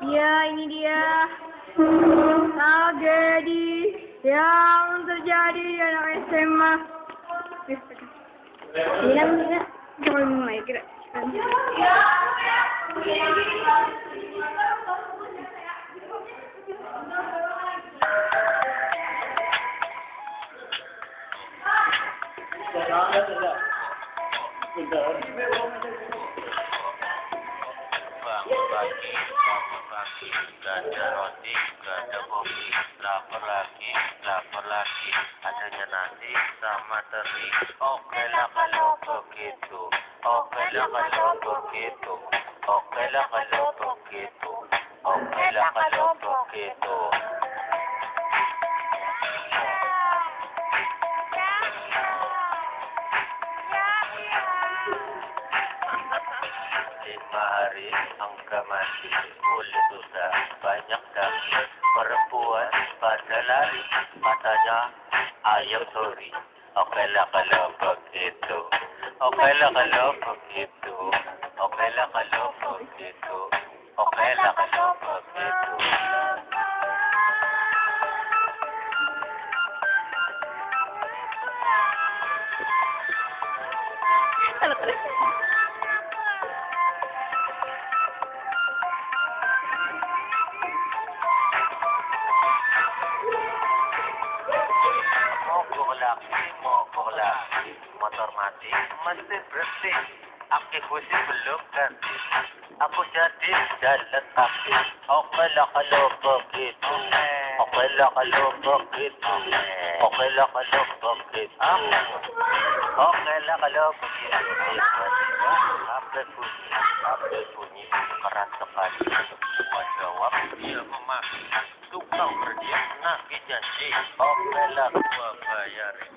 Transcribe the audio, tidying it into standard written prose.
Ya, ini dia tragedi yang terjadi di anak SMA. Mina, jangan mulai gerak. Pagi, gak ada roti, gak ada kopi, lapar lagi, adanya nasi sama teri. Oke lah kalau begitu, oke lah kalau begitu, oke lah kalau begitu, oke lah kalau begitu. Lima hari angka mati, kulit sudah banyak daging, perempuan pada lari, katanya ayam sorry. Oke lah kalau begitu, oke lah kalau begitu, oke lah kalau begitu, oke lah kalau begitu. Mogok lagi, motor mati, mesti berhenti. Aki kusi belum ganti, aku jadi jalan kaki. Oke lah kalau begitu, oke lah kalau begitu, oke lah kalau begitu, oke lah kalau begitu. Tiba-tiba HP bunyi, keras sekali. Gua jawab, dia memaki. Tukang berdiam nagih janji, oke lah gua bayarin.